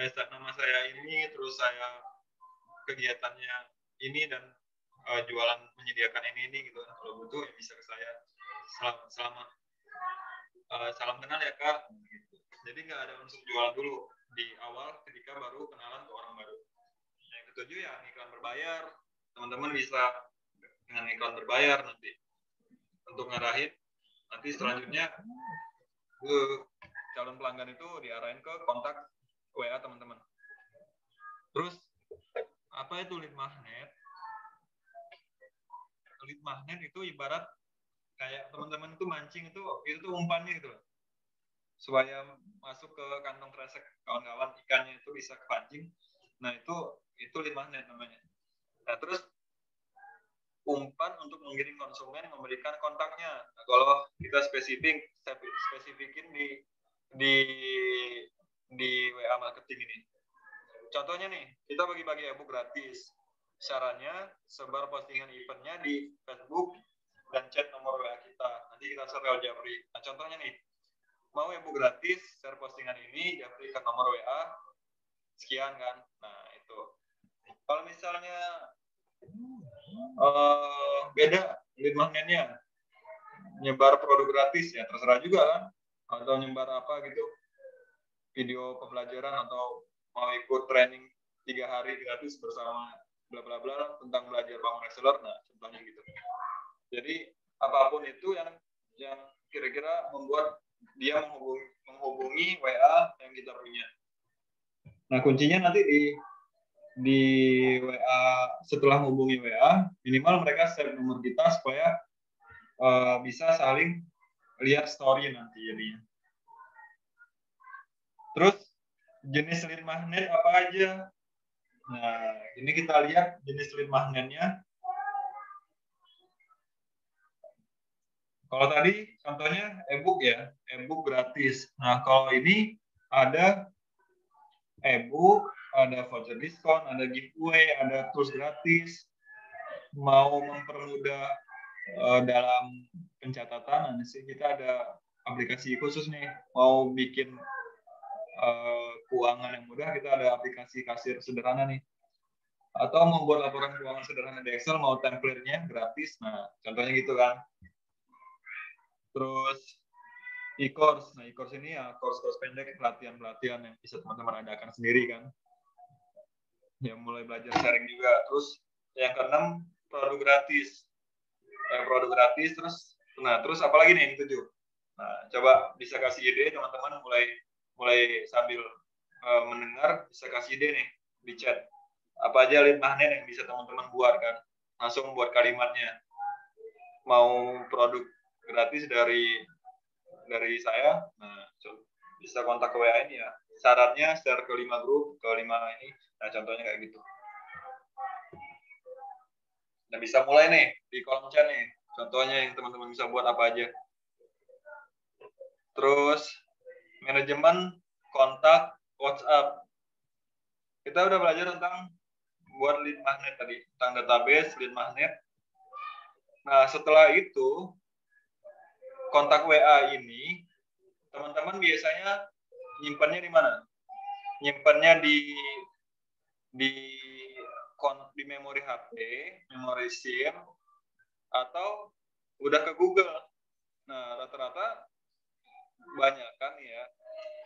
nama saya ini, terus saya kegiatannya ini dan jualan menyediakan ini gitu. Kalau butuh ya bisa ke saya. Selama salam kenal ya Kak. Gitu. Jadi nggak ada unsur jualan dulu di awal ketika baru kenalan ke orang baru. Yang ketujuh ya iklan berbayar. Teman-teman bisa dengan iklan berbayar nanti untuk ngarahin. Nanti selanjutnya ke calon pelanggan itu diarahin ke kontak WA teman-teman. Terus apa itu lead magnet? Lead magnet itu ibarat kayak teman-teman itu mancing itu tuh umpannya gitu loh. Supaya masuk ke kantong kresek kawan-kawan ikannya itu bisa kepancing. Nah itu lead magnet namanya. Nah terus umpan untuk mengiring konsumen memberikan kontaknya. Nah, kalau kita spesifikin di WA marketing ini. Contohnya nih, kita bagi-bagi ebook gratis. Syaratnya sebar postingan eventnya di Facebook dan chat nomor WA kita. Nanti kita share ke Japri. Nah, contohnya nih, mau ebook gratis, share postingan ini, Japri ke nomor WA, sekian kan. Nah, itu. Kalau misalnya beda lead magnetnya, nyebar produk gratis, ya terserah juga kan. Atau nyebar apa gitu, video pembelajaran atau mau ikut training 3 hari gratis bersama bla bla bla tentang belajar bangun reseller. Nah, contohnya gitu. Jadi apapun itu yang kira-kira membuat dia menghubungi WA yang kita punya. Nah, kuncinya nanti di WA, setelah menghubungi WA, minimal mereka save nomor kita supaya bisa saling lihat story nanti jadinya. Terus jenis lead magnet apa aja? Nah, ini kita lihat jenis lead magnetnya. Kalau tadi contohnya ebook ya, ebook gratis. Nah, kalau ini ada ebook, ada voucher diskon, ada giveaway, ada tools gratis. Mau mempermudah dalam pencatatan, nanti kita ada aplikasi khusus nih. Mau bikin keuangan yang mudah, kita ada aplikasi kasir sederhana nih. Atau membuat laporan keuangan sederhana di Excel, mau template-nya gratis. Nah, contohnya gitu kan. Terus e-course. Nah, e-course ini ya course pendek, pelatihan-pelatihan yang bisa teman-teman adakan sendiri kan. Ya mulai belajar sharing juga. Terus yang keenam produk gratis. Produk gratis terus apa lagi nih yang ketujuh? Nah, coba bisa kasih ide teman-teman mulai sambil mendengar bisa kasih ide nih di chat. Apa aja lead magnet yang bisa teman-teman buat kan? Langsung buat kalimatnya. Mau produk gratis dari saya, nah bisa kontak ke WA ini ya. Syaratnya share ke 5 grup, ke 5 ini. Nah, contohnya kayak gitu. Nah, bisa mulai nih di kolom chat nih. Contohnya yang teman-teman bisa buat apa aja. Terus manajemen kontak WhatsApp. Kita udah belajar tentang buat lead magnet tadi, tentang database lead magnet. Nah, setelah itu kontak WA ini teman-teman biasanya nyimpannya di mana? Nyimpannya di memori HP, memori SIM, atau udah ke Google. Nah, rata-rata banyak kan ya,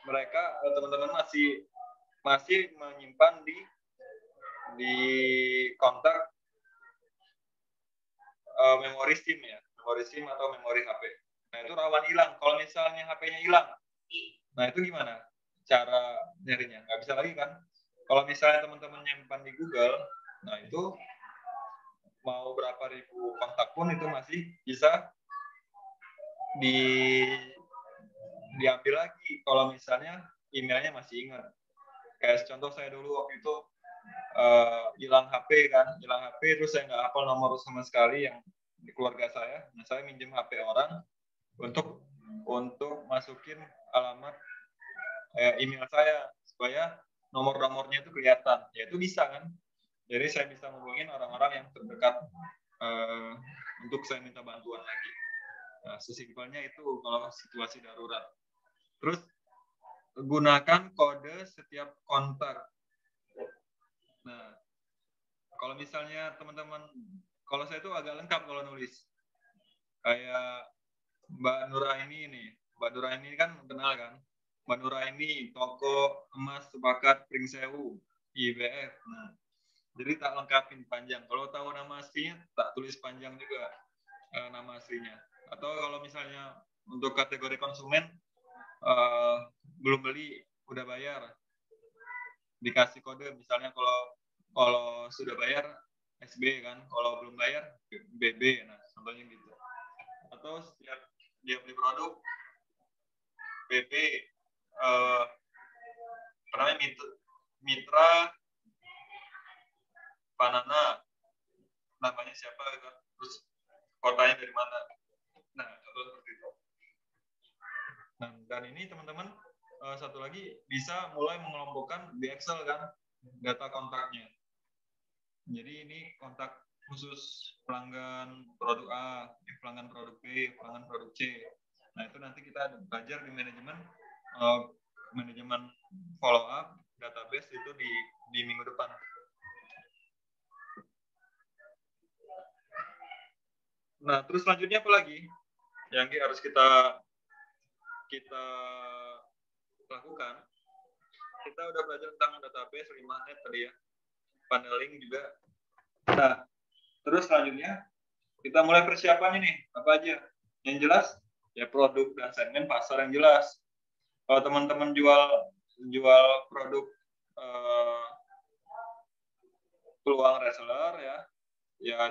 mereka teman-teman masih menyimpan di kontak memori SIM ya, memori SIM atau memori HP. Nah, itu rawan hilang. Kalau misalnya HP-nya hilang, nah itu gimana cara nyarinya? Nggak bisa lagi kan? Kalau misalnya teman-teman nyimpan di Google, nah itu mau berapa ribu kontak pun itu masih bisa diambil lagi kalau misalnya emailnya masih ingat. Kayak contoh saya dulu waktu itu hilang HP terus saya nggak hafal nomor sama sekali yang di keluarga saya. Nah, saya minjem HP orang untuk masukin alamat email saya supaya nomor-nomornya itu kelihatan. Ya itu bisa kan. Jadi saya bisa ngomongin orang-orang yang terdekat untuk saya minta bantuan lagi. Nah, sesimpelnya itu kalau situasi darurat. Terus gunakan kode setiap kontak. Nah, kalau misalnya teman-teman, kalau saya tuh agak lengkap kalau nulis. Kayak Mbak Nuraini nih. Mbak Nuraini kan kenal kan? Mbak Nuraini, toko emas sepakat Pringsewu, IBF. Nah, jadi tak lengkapin panjang. Kalau tahu nama aslinya, tak tulis panjang juga nama aslinya. Atau kalau misalnya untuk kategori konsumen, belum beli, udah bayar, dikasih kode. Misalnya kalau sudah bayar, SB kan. Kalau belum bayar, BB. Nah, contohnya gitu. Atau setiap dia beli produk, BB, namanya Mitra Panana, namanya siapa gitu, terus kotanya dari mana. Nah, contoh seperti itu. Nah, dan ini teman-teman satu lagi bisa mulai mengelompokkan di Excel kan data kontaknya. Jadi ini kontak khusus pelanggan produk A, pelanggan produk B, pelanggan produk C. Nah, itu nanti kita belajar di manajemen follow up database itu di minggu depan. Nah, terus selanjutnya apa lagi yang harus kita lakukan? Kita udah belajar tentang database, 5net tadi ya, paneling juga. Nah, terus selanjutnya kita mulai persiapannya nih, apa aja? Yang jelas ya produk dan segmen pasar yang jelas. Kalau teman-teman jual produk peluang reseller ya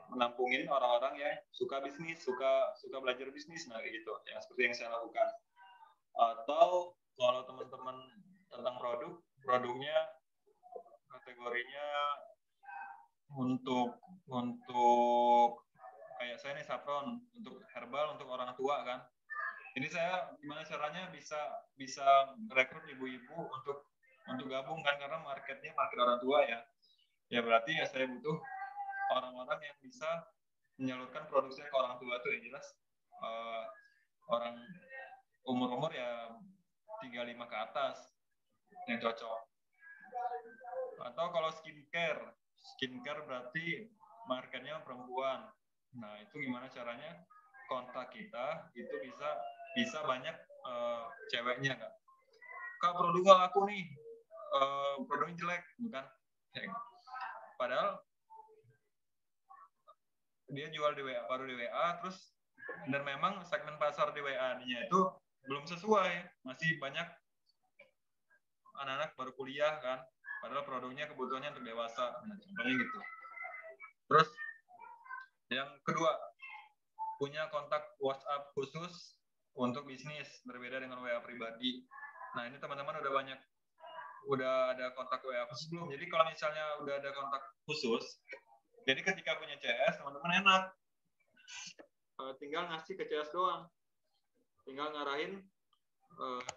menampungin orang-orang yang suka bisnis, suka belajar bisnis, nah gitu ya, seperti yang saya lakukan. Atau kalau teman-teman tentang produknya kategorinya untuk kayak saya nih saffron, untuk herbal, untuk orang tua kan. Ini saya gimana caranya bisa rekrut ibu-ibu untuk gabung kan, karena market orang tua ya. Ya berarti ya saya butuh orang-orang yang bisa menyalurkan produksinya ke orang tua tuh yang jelas orang umur ya 35 ke atas yang cocok. Atau kalau skincare berarti marketnya perempuan. Nah, itu gimana caranya kontak kita itu bisa banyak ceweknya kan. Kak, produk aku nih produknya jelek, bukan? Padahal dia jual di WA, baru di WA, terus dan memang segmen pasar di WA-nya itu belum sesuai, masih banyak anak-anak baru kuliah kan, padahal produknya kebutuhannya untuk dewasa, nah, contohnya gitu. Terus yang kedua, punya kontak WhatsApp khusus untuk bisnis, berbeda dengan WA pribadi. Nah, ini teman-teman udah ada kontak WA khusus belum? Jadi kalau misalnya udah ada kontak khusus, jadi ketika punya CS, teman-teman enak. Tinggal ngasih ke CS doang. Tinggal ngarahin,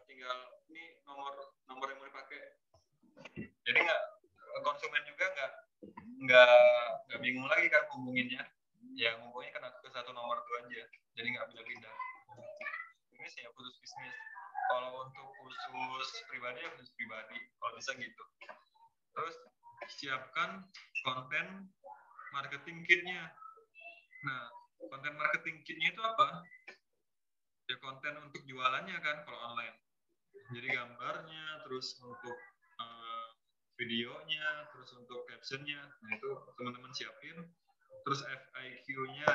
tinggal ini nomor yang mau dipakai. Jadi konsumen juga nggak bingung lagi kan hubunginnya. Ya ngomongnya kan ke satu nomor itu aja. Jadi nggak pindah-pindah. Ini sih ya khusus bisnis. Kalau untuk khusus pribadi ya khusus pribadi. Kalau bisa gitu. Terus siapkan konten marketing kitnya. Nah, konten marketing kitnya itu apa? Ya konten untuk jualannya kan kalau online. Jadi gambarnya, terus untuk videonya, terus untuk captionnya. Nah, itu teman-teman siapin. Terus FAQ-nya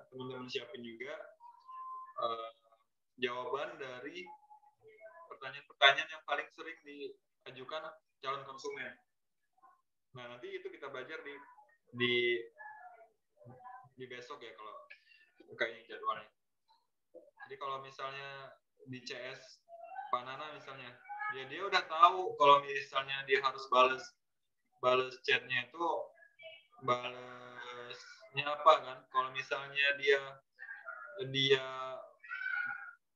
teman-teman siapin juga. Jawaban dari pertanyaan-pertanyaan yang paling sering diajukan calon konsumen. Nah, nanti itu kita belajar di besok ya kalau kayaknya jadwalnya. Jadi kalau misalnya di CS Panana misalnya, ya dia udah tahu kalau misalnya dia harus balas chatnya itu balasnya apa kan. Kalau misalnya dia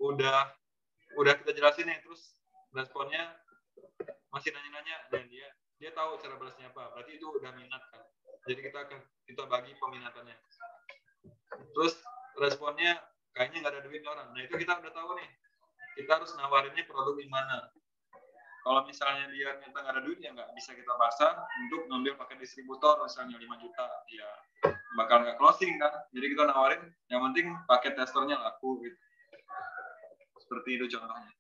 udah kita jelasin nih, terus responnya masih nanya-nanya, dan dia tahu cara balasnya apa, berarti itu udah minat kan. Jadi kita bagi peminatannya. Terus responnya kayaknya nggak ada duit orang, nah itu kita udah tahu nih, kita harus nawarinnya produk di mana. Kalau misalnya dia ternyata nggak ada duit, ya nggak bisa kita pasang untuk ngambil pakai distributor, misalnya 5 juta, ya bakal nggak closing kan. Jadi kita nawarin, yang penting paket testernya laku gitu. Seperti itu contohnya.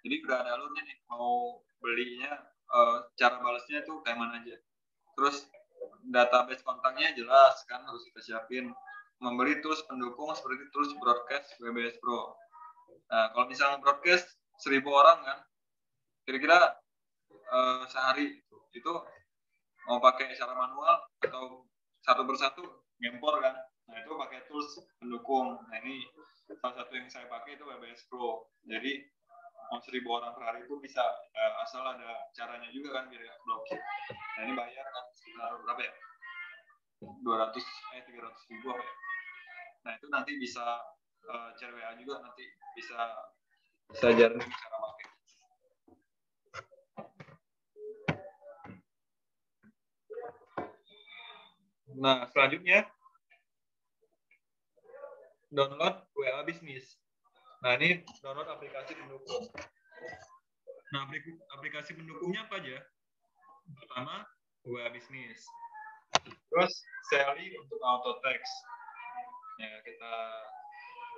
Jadi udah ada alurnya nih, mau belinya, cara balasnya itu kayak mana aja. Terus database kontaknya jelas kan, harus kita siapin. Membeli tools pendukung seperti tools broadcast WBS Pro. Nah, kalau misalnya broadcast 1.000 orang kan, kira-kira sehari itu mau pakai secara manual atau satu persatu ngempor kan. Nah, itu pakai tools pendukung. Nah, ini salah satu yang saya pakai itu WBS Pro. Jadi mau 1.000 orang per hari itu bisa, asal ada caranya juga kan biar blokir. Nah, ini bayar kan sekitar berapa ya? 300 ribu apa ya? Nah, itu nanti bisa share WA juga, nanti bisa ajarin cara pakai. Nah, selanjutnya download WA Bisnis. Nah, ini download aplikasi pendukung. Nah, aplikasi pendukungnya apa aja? Pertama, WA Bisnis. Terus, Sally untuk auto text. Ya, kita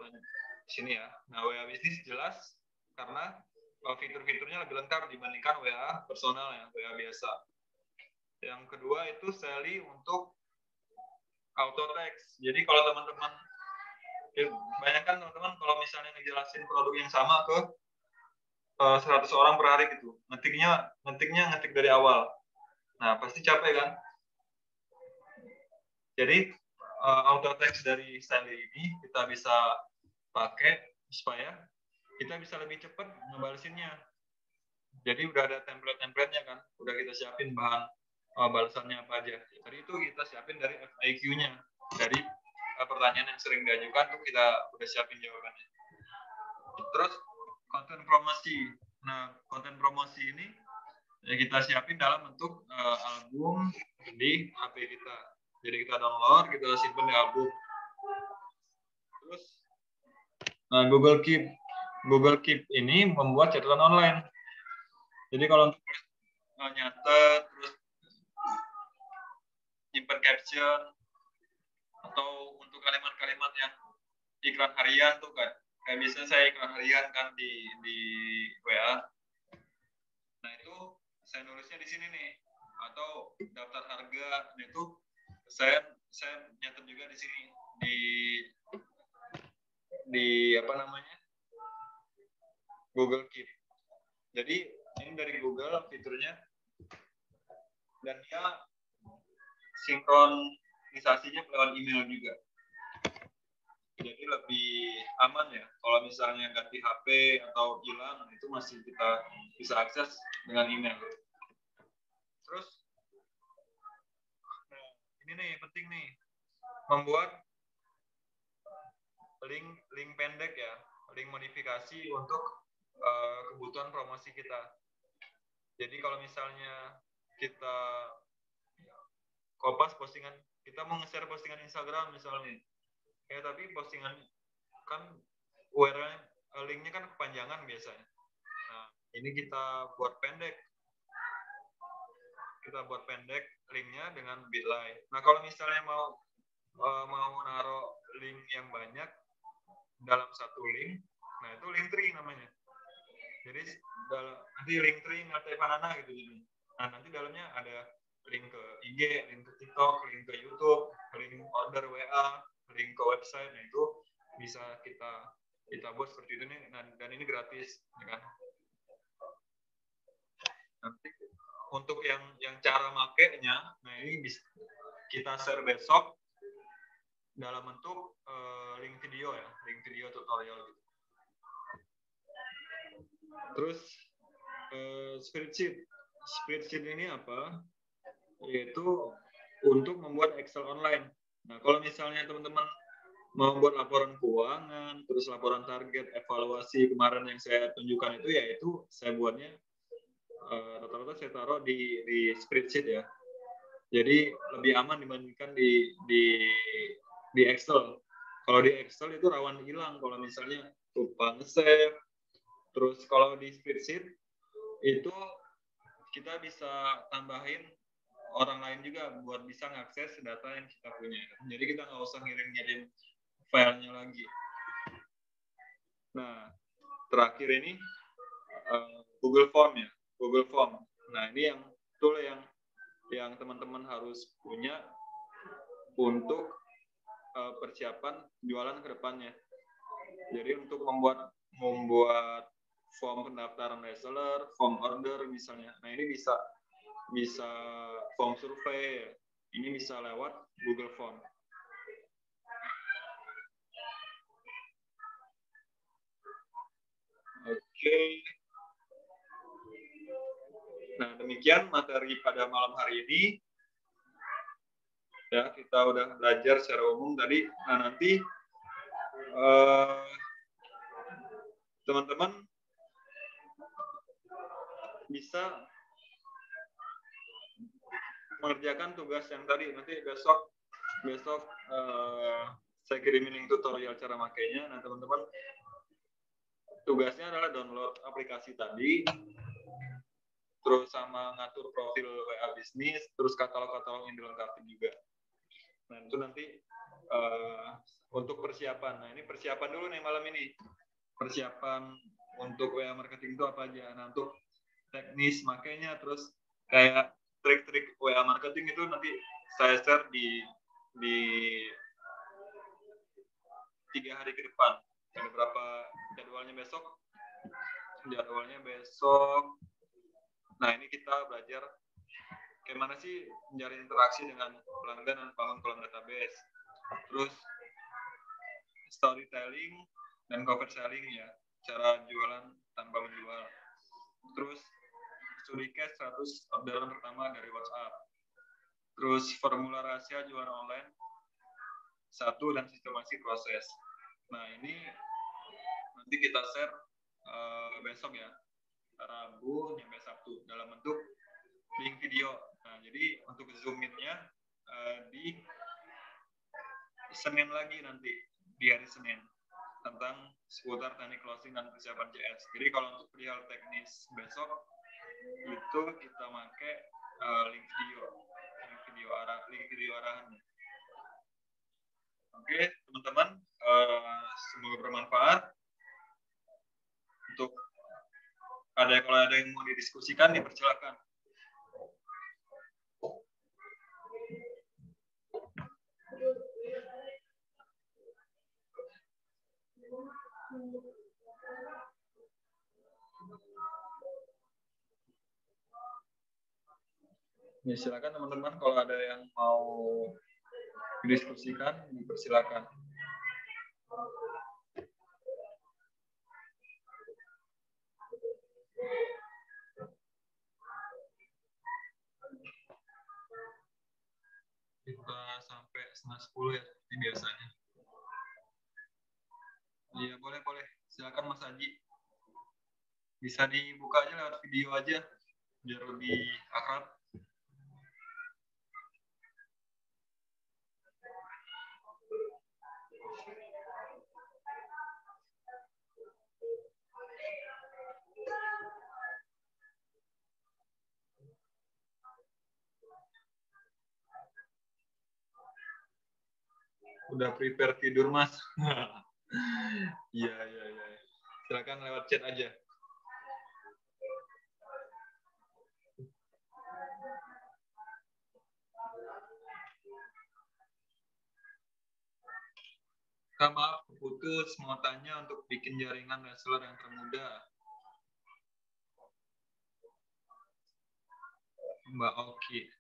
lanjut sini ya. Nah, WA Bisnis jelas karena fitur-fiturnya lebih lengkap dibandingkan WA personal ya, WA biasa. Yang kedua itu Sally untuk auto text. Jadi kalau teman-teman, banyak kan teman-teman kalau misalnya ngejelasin produk yang sama ke 100 orang per hari gitu, ngetik dari awal. Nah, pasti capek kan? Jadi auto text dari Sally ini kita bisa pakai supaya kita bisa lebih cepat ngebalesinnya. Jadi udah ada template-templatenya kan, udah kita siapin bahan balasannya apa aja. Tadi itu kita siapin dari FAQ-nya, dari pertanyaan yang sering diajukan tuh kita udah siapin jawabannya. Terus konten promosi. Nah, konten promosi ini ya kita siapin dalam bentuk album di HP kita. Jadi kita download, kita simpan di album. Terus Google Keep ini membuat catatan online. Jadi kalau untuk nyatet, terus simpan caption, atau untuk kalimat-kalimat yang iklan harian tuh kan, kayak biasanya saya iklan harian kan di WA. Nah, itu saya nulisnya di sini nih, atau daftar harga. Nah, itu saya nyatet juga di sini di apa namanya, Google Keep. Jadi ini dari Google fiturnya, dan dia sinkronisasinya lewat email juga. Jadi lebih aman ya. Kalau misalnya ganti HP atau hilang, itu masih kita bisa akses dengan email. Terus, nah, ini nih penting nih, membuat link pendek ya, link modifikasi untuk kebutuhan promosi kita. Jadi kalau misalnya kita kopas postingan, kita mau nge-share postingan Instagram misalnya, ya tapi postingan kan URL linknya kan kepanjangan biasanya. Nah, ini kita buat pendek linknya dengan Bitly. Nah, kalau misalnya mau naruh link yang banyak dalam satu link, nah itu link tree namanya. Jadi nanti link tree ngerti Vanana gitu. Nah, nanti dalamnya ada link ke IG, link ke TikTok, link ke YouTube, link order WA, link ke website. Nah, itu bisa kita buat seperti itu nih, dan ini gratis ya kan. Nanti untuk yang cara makainya, nah ini bisa kita share besok dalam bentuk link video ya, link video tutorial gitu. Terus spreadsheet ini apa? Yaitu untuk membuat Excel online. Nah, kalau misalnya teman-teman mau membuat laporan keuangan, terus laporan target, evaluasi kemarin yang saya tunjukkan itu, yaitu saya buatnya rata-rata saya taruh di spreadsheet ya. Jadi lebih aman dibandingkan di Excel. Kalau di Excel itu rawan hilang kalau misalnya lupa nge-save. Terus kalau di spreadsheet itu kita bisa tambahin orang lain juga buat bisa ngakses data yang kita punya. Jadi kita nggak usah ngirim-ngirim filenya lagi. Nah, terakhir ini Google Form ya, Google Form. Nah, ini yang tool yang teman-teman harus punya untuk persiapan jualan ke depannya. Jadi untuk membuat form pendaftaran reseller, form order misalnya. Nah, ini bisa form survei. Ini bisa lewat Google Form. Oke. Nah, demikian materi pada malam hari ini. Ya, kita udah belajar secara umum tadi. Nah, nanti teman-teman bisa mengerjakan tugas yang tadi. Nanti besok saya kirimin link tutorial cara makainya. Nah, teman-teman tugasnya adalah download aplikasi tadi, terus sama ngatur profil WA bisnis, terus katalog-katalog yang dilengkapi juga. Nah, itu nanti untuk persiapan. Nah, ini persiapan dulu nih malam ini. Persiapan untuk WA marketing itu apa aja. Nah, untuk teknis makainya, terus kayak trik-trik WA marketing itu nanti saya share di 3 hari ke depan. Ada berapa jadwalnya besok? Nah, ini kita belajar gimana sih menjalin interaksi dengan pelanggan dan bangun kolom database. Terus storytelling dan cover selling ya, cara jualan tanpa menjual. Terus studi case 100 orderan pertama dari WhatsApp. Terus formula rahasia jualan online 1 dan sistemasi proses. Nah, ini nanti kita share besok ya, Rabu sampai Sabtu dalam bentuk link video. Nah, jadi untuk zoom-in-nya di Senin lagi nanti, di hari Senin, tentang seputar teknik closing dan persiapan CS. Jadi kalau untuk perihal teknis besok itu kita pakai link video arahannya. Oke, teman-teman, semoga bermanfaat. Untuk kalau ada yang mau didiskusikan, dipersilakan. Ya, silakan teman-teman, kalau ada yang mau didiskusikan, dipersilakan. Kita sampai 9:30 ya, seperti biasanya. Iya, boleh. Silakan Mas Haji. Bisa dibuka aja lewat video aja, biar lebih akrab. Udah prepare tidur, Mas? Iya. Silakan lewat chat aja. Kak, maaf, putus. Mau tanya untuk bikin jaringan reseller yang termudah. Mbak Oki.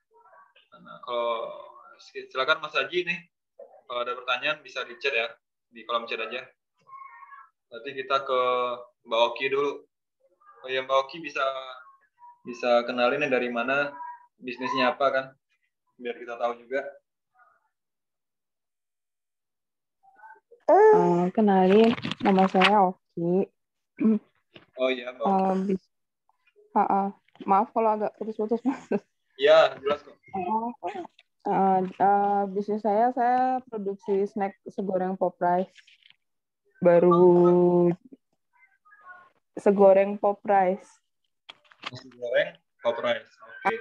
Nah, kalau silakan Mas Haji nih. Kalau ada pertanyaan bisa di chat ya, di kolom chat aja. Nanti kita ke Mbak Oki dulu. Oh ya, Mbak Oki bisa kenalin dari mana, bisnisnya apa kan, biar kita tahu juga. Kenalin, nama saya Oki. Oh iya, Mbak Oki. Maaf kalau agak putus-putus, Mas. Iya, jelas kok. Bisnis saya produksi snack segoreng pop rice. Baru segoreng pop rice. Nasi goreng, pop rice. Oke.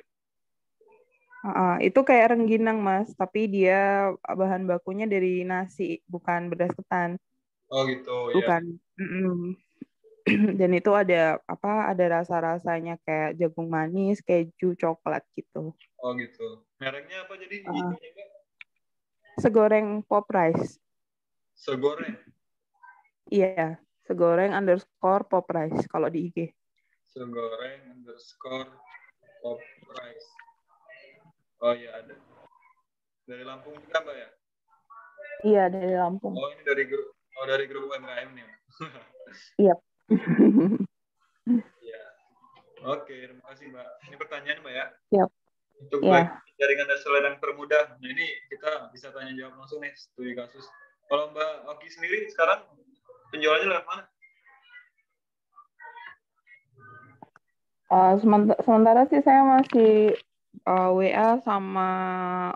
Itu kayak rengginang, Mas, tapi dia bahan bakunya dari nasi, bukan beras ketan. Oh gitu, ya. Bukan. Mm-mm. Dan itu ada apa? Ada rasa-rasanya kayak jagung manis, keju, coklat gitu. Oh gitu. Mereknya apa jadi Uh, IG-nya, Mbak? segoreng pop rice. Segoreng. Iya, segoreng underscore pop rice kalau di IG. Segoreng underscore pop rice. Oh iya ada. Dari Lampung juga, Mbak ya? Iya, dari Lampung. Oh ini dari grup UMKM nih. Iya. Iya. Oke, terima kasih Mbak. Ini pertanyaan Mbak ya. Siap. Untuk Iya. jaringan reseller yang termudah. Nah ini kita bisa tanya jawab langsung nih studi kasus. Kalau Mbak Oki sendiri sekarang penjualannya lewat mana? Sementara sih saya masih WA sama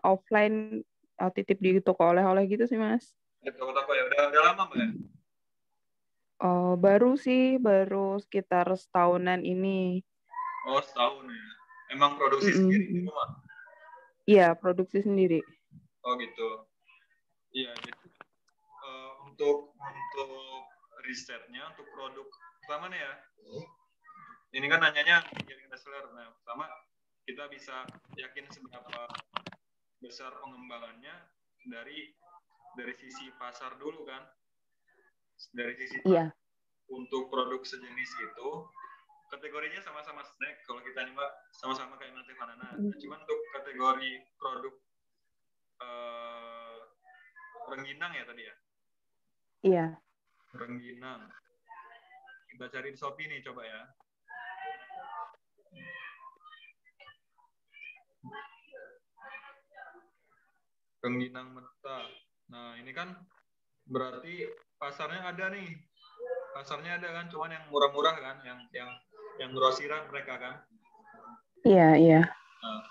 offline, titip di toko oleh-oleh gitu sih, Mas. Di toko-toko ya. Udah lama Mbak ya? Baru sekitar setahunan ini. Oh setahun ya. Emang produksi sendiri di rumah? Iya, produksi sendiri. Oh gitu. Iya. Jadi untuk risetnya, untuk produk pertama nih ya. Ini kan nanyanya jaringan reseller. Nah pertama kita bisa yakin seberapa besar pengembangannya dari sisi pasar dulu kan. Dari sisi Iya. untuk produk sejenis itu kategorinya sama-sama snack. Kalau kita nih Mbak sama-sama kayak Nate Banana. Cuman untuk kategori produk rengginang ya tadi ya. Iya. Rengginang. Kita cari di Shopee nih coba ya. Rengginang mentah. Nah ini kan berarti pasarnya ada nih. Pasarnya ada kan, cuman yang murah-murah kan, yang grosiran mereka kan. Iya, iya. Nah,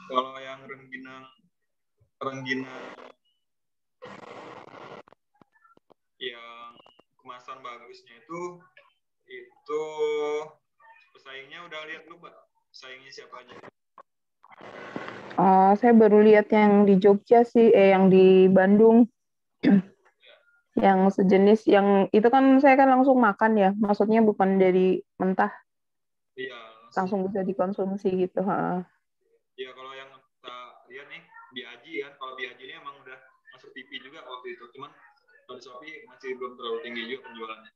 kalau yang rengginang yang kemasan bagusnya itu pesaingnya udah lihat belum, Mbak? Pesaingnya siapa aja? Saya baru lihat yang di Jogja sih, yang di Bandung. Yang sejenis, yang itu kan saya kan langsung makan ya, maksudnya bukan dari mentah, Iya, langsung bisa dikonsumsi gitu. Iya, kalau yang kita lihat nih Biaji kan, kalau Biaji ini emang udah masuk TV juga waktu itu, cuman kalau di Shopee masih belum terlalu tinggi juga penjualannya.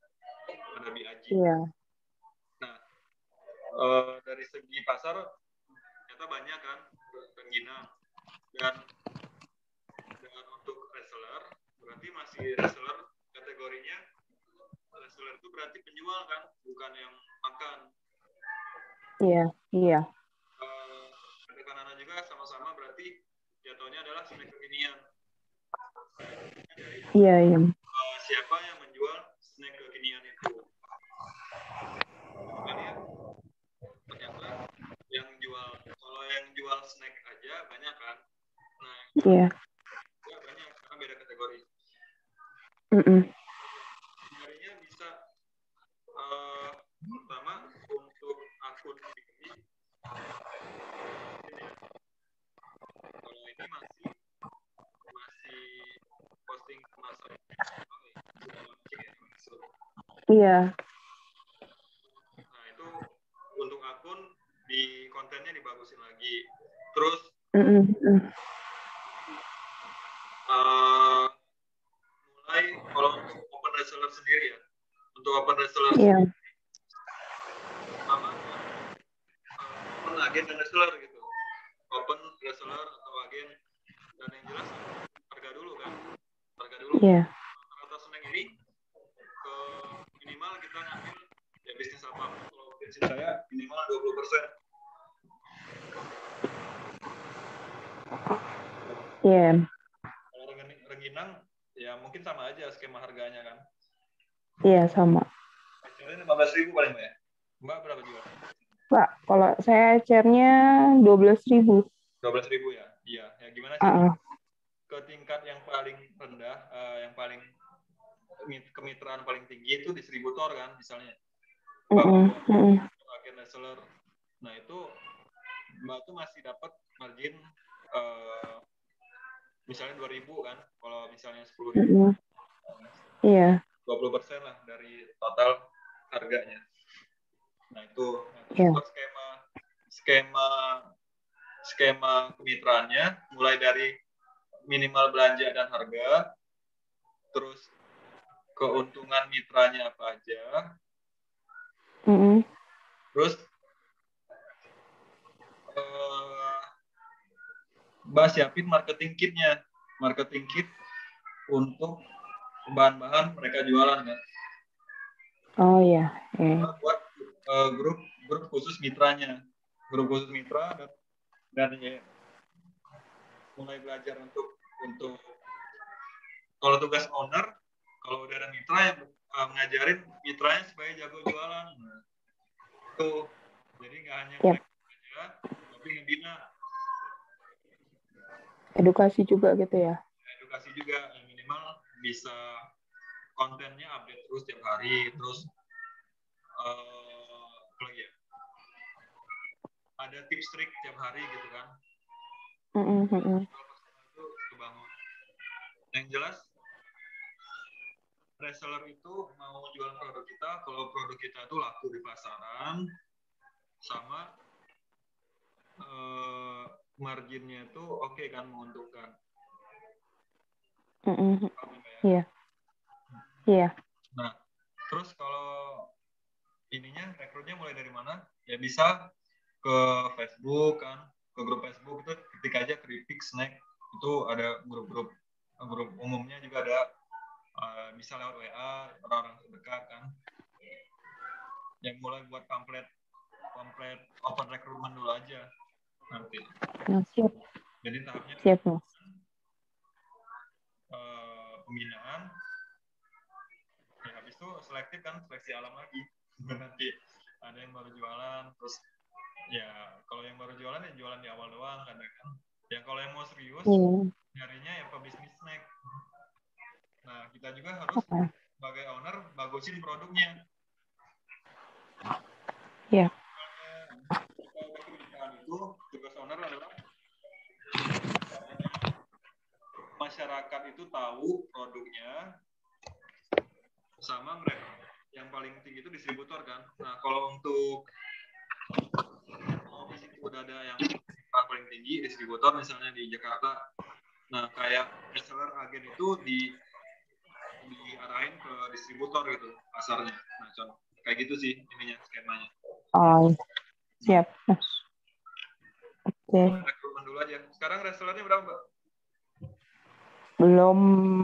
Ada Biaji. Iya. Nah, dari segi pasar ternyata banyak kan rengginang dan untuk reseller berarti masih reseller kategorinya reseller itu berarti penjual kan, bukan yang makan. Iya, iya. Ada Banana juga sama-sama berarti jatuhnya adalah snack kekinian. Iya, iya. Siapa yang menjual snack kekinian itu? Kan ya, ternyata kalau yang jual snack aja banyak kan. Nah, Iya. ya banyak karena beda kategori. Nyarinya bisa pertama untuk akun ini. Kalau ini masih posting kemasan. Iya. Nah itu untuk akun di kontennya dibagusin lagi. Terus mulai kalau untuk open reseller sendiri ya, untuk open reseller sendiri, open agen dan reseller gitu, open reseller atau agen, dan yang jelas harga dulu kan, Rata snack ini minimal kita ngambil ya bisnis apa, kalau bisnis saya minimal 20%. Iya. Kalau rengginang ya mungkin sama aja skema harganya kan. Iya, sama. Ini 15.000 paling Mbak ya? Mbak berapa jual? Pak, kalau saya share-nya 12.000. 12.000 ya? Iya, ya gimana sih? Ke tingkat yang paling rendah, yang paling kemitraan paling tinggi itu distributor kan, misalnya Mm-mm. Mm-mm. agen reseller. Nah itu Mbak tuh masih dapat margin misalnya 2.000 kan, kalau misalnya 10.000 Mm-mm. Iya. 20% lah dari total harganya. Nah itu Iya. buat skema kemitraannya mulai dari minimal belanja dan harga, terus keuntungan mitranya apa aja, Mm-mm. terus Mbak siapin marketing kit untuk bahan-bahan mereka jualan kan. Oh iya. Iya. Buat grup khusus mitranya, grup khusus mitra dan ya, mulai belajar untuk kalau tugas owner, kalau udah ada mitra yang ngajarin mitranya supaya jago jualan. Nah, itu jadi nggak hanya Yep. aja, tapi ngebina Edukasi juga gitu ya. edukasi juga, yang minimal bisa kontennya update terus tiap hari, terus apa lagi ya, ada tips trik tiap hari gitu kan. Itu kebangun. Yang jelas reseller itu mau jual produk kita, kalau produk kita itu laku di pasaran, sama marginnya itu oke kan, menguntungkan. Iya. Iya. Nah, terus kalau ininya rekrutnya mulai dari mana? Ya bisa ke Facebook kan, ke grup Facebook itu ketik aja keripik snack, itu ada grup umumnya juga ada, bisa lewat WA orang-orang terdekat kan, yang mulai buat pamflet open recruitment dulu aja nanti. Nah, siap. Jadi tahapnya Siap, Mas. Pembinaan, ya habis itu selektif kan, seleksi alam lagi. Nanti ada yang baru jualan, terus ya kalau yang baru jualan ya jualan di awal doang kan. Ya kalau yang mau serius nyarinya ya pebisnis snack. Nah kita juga harus sebagai owner bagusin produknya. Iya. Itu tugas owner adalah masyarakat itu tahu produknya, sama mereka yang paling tinggi itu distributor kan. Nah kalau untuk di situ udah ada yang paling tinggi distributor misalnya di Jakarta, nah kayak reseller agen itu diarahin ke distributor gitu pasarnya. Nah contoh kayak gitu sih ininya, skemanya. Oh, siap, Mas. Oke. Rekrutmen dulu aja. Sekarang resellernya berapa, Mbak? Belum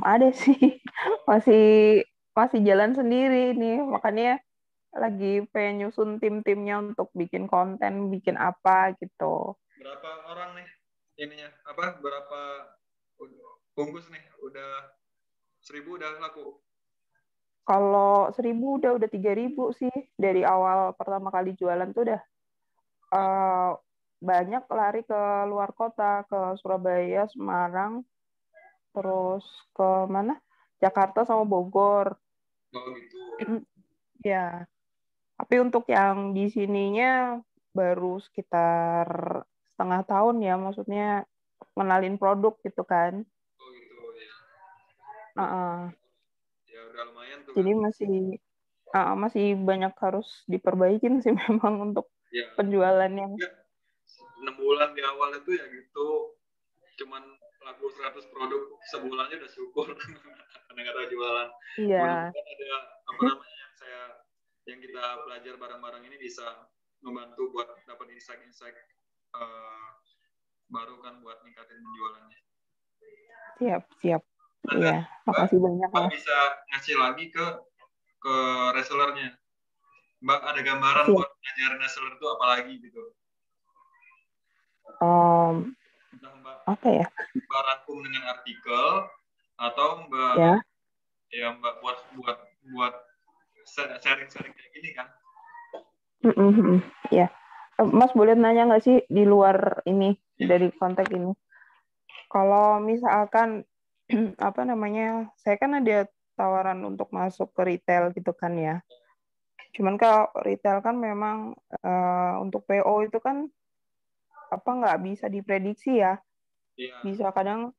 ada sih. Masih jalan sendiri nih. Makanya lagi pengen nyusun tim-timnya untuk bikin konten, bikin apa gitu. Berapa orang nih ininya? Berapa bungkus nih? Udah 1.000 udah laku? Kalau 1.000 udah 3.000 sih. Dari awal pertama kali jualan tuh udah banyak lari ke luar kota, ke Surabaya, Semarang, terus ke mana? Jakarta sama Bogor. Oh gitu. Ya, tapi untuk yang di sininya baru sekitar setengah tahun ya, maksudnya kenalin produk gitu kan. Oh gitu ya. Ya udah lumayan tuh Jadi kan. masih banyak harus diperbaikin sih memang untuk Ya. penjualannya. Ya, 6 bulan di awal itu ya gitu, cuman laku 100 produk sebulannya udah syukur. Karena nggak tahu jualan. Iya. Mudah-mudahan ada namanya yang kita belajar bareng-bareng ini bisa membantu buat dapat insight-insight baru kan buat ningkatin penjualannya. Siap. Iya, makasih banyak Mbak Mas. bisa ngasih lagi ke resellernya. Mbak ada gambaran buat ngajarin reseller itu apa lagi gitu? Mbak, apa ya? Mbak rangkum dengan artikel atau Mbak Mbak buat sharing-sharing kayak gini kan? Ya, Mas boleh nanya nggak sih di luar ini dari konteks ini? Kalau misalkan apa namanya, saya kan ada tawaran untuk masuk ke retail gitu kan ya. Cuman kalau retail kan memang untuk PO itu kan apa nggak bisa diprediksi ya. Iya. Bisa kadang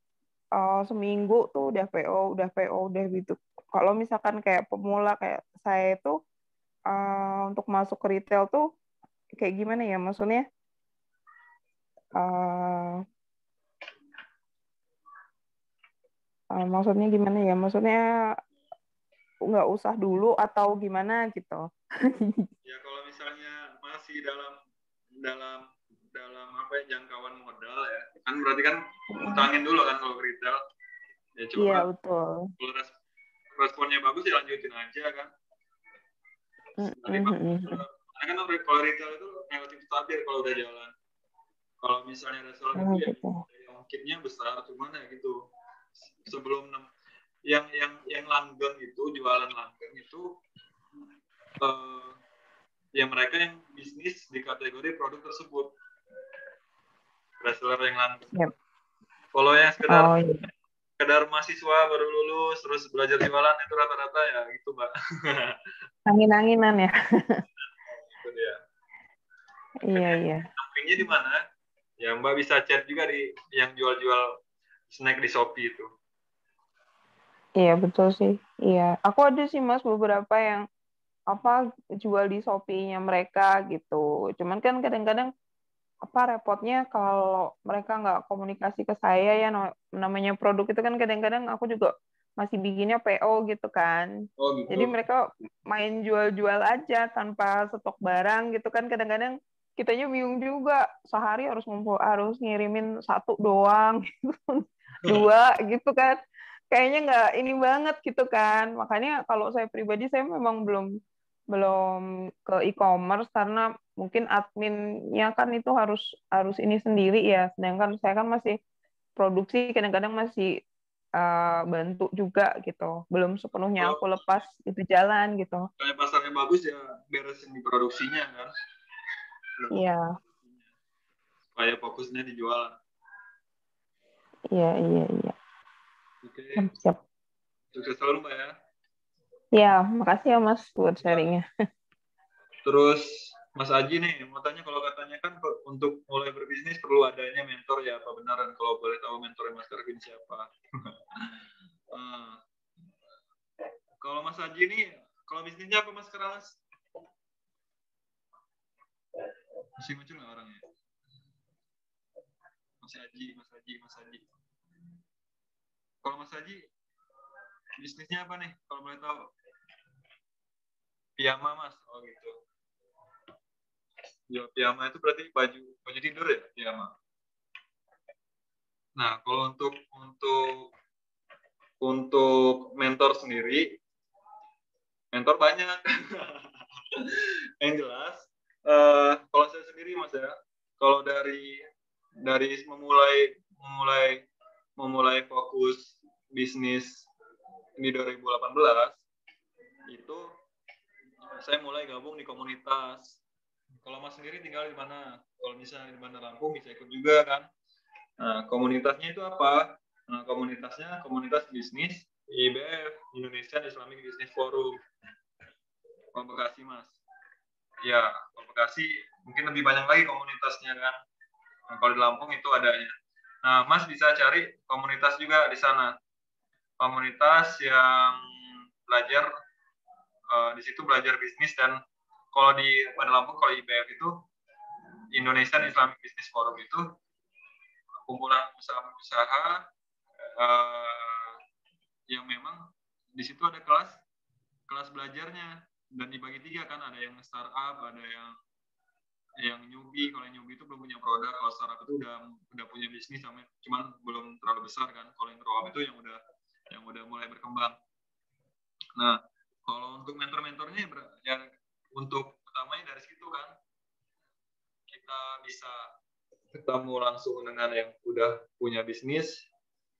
seminggu tuh udah gitu. Kalau misalkan kayak pemula kayak saya itu untuk masuk ke retail tuh kayak gimana ya? Uh, maksudnya gimana ya? Maksudnya nggak usah dulu atau gimana gitu. Ya kalau misalnya masih dalam dalam dalam apa ya, jangkauan modal ya, kan berarti kan utangin dulu kan kalau retail. Ya Iya, coba betul. kalau responnya bagus ya lanjutin aja kan. Nanti karena kan kalau retail itu relatif stabil kalau udah jalan. Kalau misalnya restoran itu ya Gitu. ongkirnya besar, cuman ya gitu. Sebelum yang langgeng itu jualan langgeng itu ya mereka yang bisnis di kategori produk tersebut, reseller yang langgeng. Yep. Kalau yang Oh, iya. sekedar mahasiswa baru lulus terus belajar jualan itu rata-rata ya gitu Mbak. Angin-anginan ya. Itu dia. Iya, iya. Sampingnya di mana? Ya Mbak bisa chat juga di yang jual-jual snack di Shopee itu. Iya, betul sih. Iya. Aku ada sih Mas beberapa yang apa jual di Shopee-nya mereka gitu. Cuman kan kadang-kadang apa repotnya kalau mereka nggak komunikasi ke saya ya namanya produk itu kan kadang-kadang aku juga masih bikinnya PO gitu kan. Oh Jadi gitu. mereka main jual-jual aja tanpa stok barang gitu kan kadang-kadang kitanya bingung juga sehari harus ngirimin satu doang gitu. Dua gitu kan. Kayaknya nggak ini banget gitu kan. Makanya kalau saya pribadi saya memang belum belum ke e-commerce karena mungkin adminnya kan itu harus harus ini sendiri ya. Sedangkan saya kan masih produksi kadang-kadang masih bantu juga gitu. Belum sepenuhnya Kalau aku lepas itu jalan gitu. kayak pasarnya bagus ya beresin di produksinya kan. Iya, Supaya fokusnya di jualan. iya, iya, iya. Oke, Siap, siap. sukses selalu Mbak ya. Ya, makasih ya Mas buat sharingnya. Terus Mas Aji nih, mau tanya kalau katanya kan untuk mulai berbisnis perlu adanya mentor ya, apa benaran? Kalau boleh tahu mentornya Mas Erwin siapa? Kalau Mas Aji nih, kalau bisnisnya apa Mas sekarang Mas? Masih muncul nggak orangnya? Mas Aji, Mas Aji, Mas Aji. Kalau Mas Aji, bisnisnya apa nih? Kalau boleh tahu? Piyama Mas, oh gitu. Ya, piyama itu berarti baju tidur ya, piyama. Nah, kalau untuk mentor sendiri, mentor banyak. Yang jelas, kalau saya sendiri Mas ya, kalau dari memulai fokus bisnis di 2018 itu saya mulai gabung di komunitas. Kalau Mas sendiri tinggal di mana? Kalau misalnya di Bandar Lampung bisa ikut juga kan? Nah, komunitasnya itu apa? Nah, komunitas bisnis IBF, Indonesian Islamic Business Forum. Kalau Bekasi, Mas. Ya, kalau Bekasi mungkin lebih banyak lagi komunitasnya kan. Nah, kalau di Lampung itu adanya. Nah, Mas bisa cari komunitas juga di sana. Komunitas yang belajar di situ belajar bisnis dan kalau di Bandar Lampung kalau IBF itu Indonesian Islamic Business Forum itu kumpulan usaha-usaha yang memang di situ ada kelas belajarnya dan dibagi tiga kan, ada yang startup, ada yang newbie. Kalau yang newbie itu belum punya produk, kalau startup itu udah punya bisnis cuman belum terlalu besar kan. Kalau yang grow up itu yang udah mulai berkembang. Nah, kalau untuk mentor-mentornya ya untuk utamanya dari situ kan kita bisa ketemu langsung dengan yang udah punya bisnis,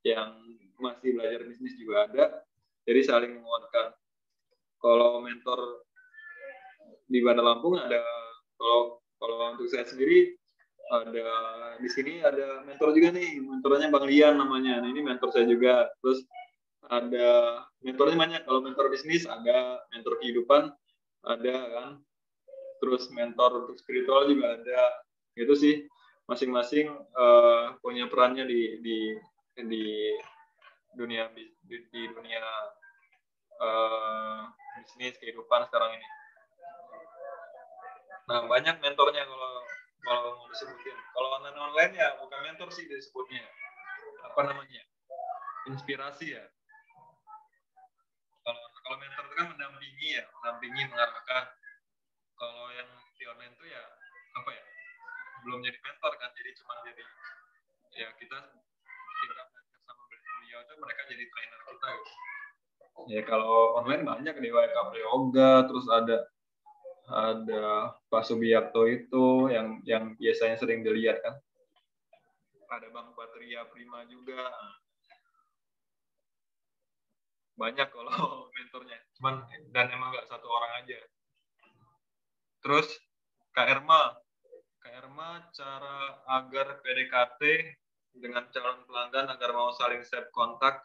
yang masih belajar bisnis juga ada, jadi saling menguatkan. Kalau mentor di Bandar Lampung ada, kalau untuk saya sendiri ada di sini ada mentor juga nih, mentornya Bang Lian namanya. Nah, ini mentor saya juga. Terus ada mentornya banyak. Kalau mentor bisnis ada, mentor kehidupan ada kan, terus mentor untuk spiritual juga ada. Gitu sih, masing-masing punya perannya di dunia di dunia bisnis kehidupan sekarang ini. Nah, banyak mentornya kalau mau disebutin. Kalau online ya bukan mentor sih disebutnya. Apa namanya? Inspirasi ya. Kalau mentor itu kan mendampingi, mengarahkan. Kalau yang di online itu ya apa ya? Belum jadi mentor kan, jadi cuma jadi ya kita belajar sama beliau itu mereka jadi trainer kita gitu. Ya kalau online banyak di Wake Up Yoga, terus ada Pak Subiakto itu yang biasanya sering dilihat kan. Ada Bang Patria Prima juga. Banyak kalau mentornya. Cuman dan emang nggak satu orang aja. Terus Kak Erma cara agar PDKT dengan calon pelanggan agar mau saling save kontak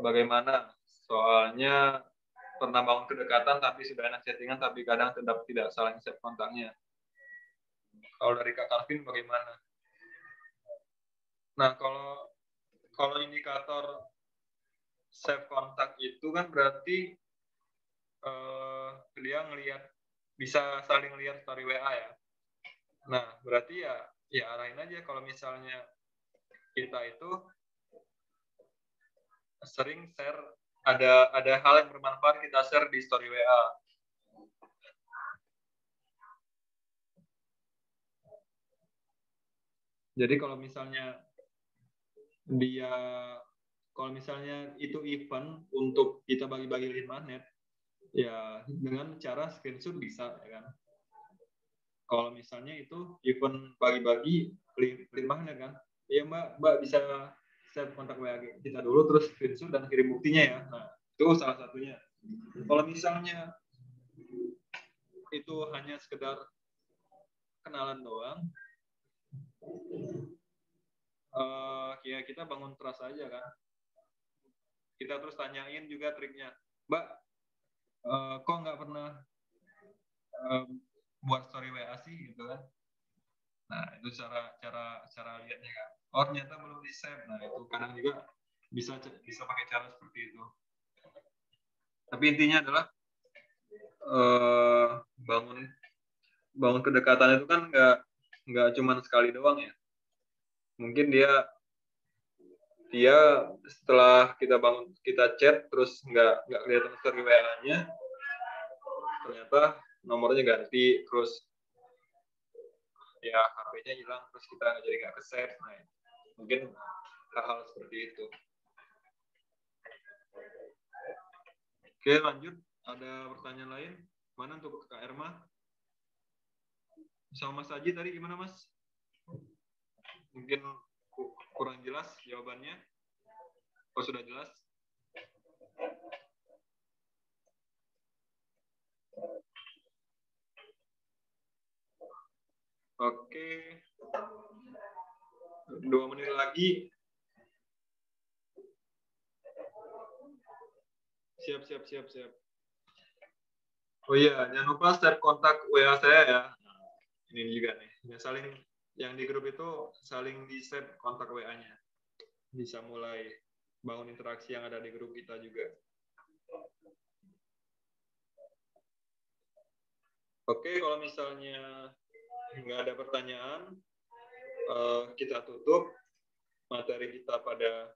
bagaimana? Soalnya pernah bangun kedekatan tapi sudah enak chattingan tapi kadang tetap tidak saling save kontaknya. Kalau dari Kak Karvin bagaimana? Nah, kalau indikator save kontak itu kan berarti dia bisa saling lihat story WA ya. Nah, berarti ya arahin aja kalau misalnya kita itu sering share ada hal yang bermanfaat kita share di story WA. Jadi kalau misalnya itu event untuk kita bagi-bagi lead magnet, ya dengan cara screenshot bisa ya kan. Kalau misalnya itu event bagi-bagi lead magnet kan, ya Mbak bisa save kontak WA kita dulu terus screenshot dan kirim buktinya ya. Nah, itu salah satunya. Kalau misalnya itu hanya sekedar kenalan doang, ya kita bangun trust aja kan. Kita terus tanyain juga triknya, Mbak, kok nggak pernah buat story WA sih gitu kan. Nah, itu cara lihatnya kan. Oh, ternyata belum di save. Nah, itu kadang juga bisa pakai cara seperti itu. Tapi intinya adalah bangun kedekatan itu kan nggak cuma sekali doang ya. Mungkin dia setelah kita chat terus nggak kelihatan story WA-nya, ternyata nomornya ganti, terus ya HP-nya hilang, terus kita jadi nggak ke-save. Nah, mungkin hal-hal seperti itu. Oke, lanjut. Ada pertanyaan lain? Mana untuk Kak Erma? Sama Mas Aji tadi gimana, Mas? Mungkin kurang jelas jawabannya. Oh, sudah jelas? Oke. 2 menit lagi. Siap. Oh iya, jangan lupa share kontak WA saya ya. Ini juga nih. Yang di grup itu saling di-share kontak WA-nya. Bisa mulai bangun interaksi yang ada di grup kita juga. Oke, kalau misalnya nggak ada pertanyaan, kita tutup materi kita pada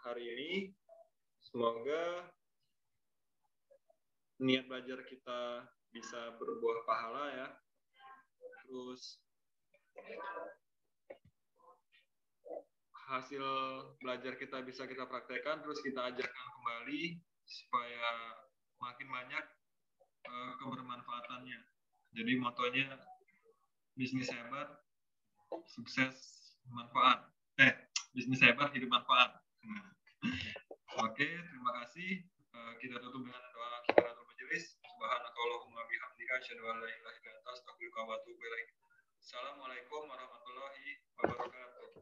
hari ini. Semoga niat belajar kita bisa berbuah pahala ya. Terus hasil belajar kita bisa kita praktekkan, terus kita ajarkan kembali supaya makin banyak kebermanfaatannya. Jadi motonya bisnis hebat, sukses manfaat. Bisnis hebat, hidup manfaat. Oke, terima kasih. Kita tutup dengan doa kifaratul majelis. Subhanakallahumma bihamdika asyhadu an la ilaha illa anta astaghfiruka wa atubu ilaik. Assalamualaikum warahmatullahi wabarakatuh.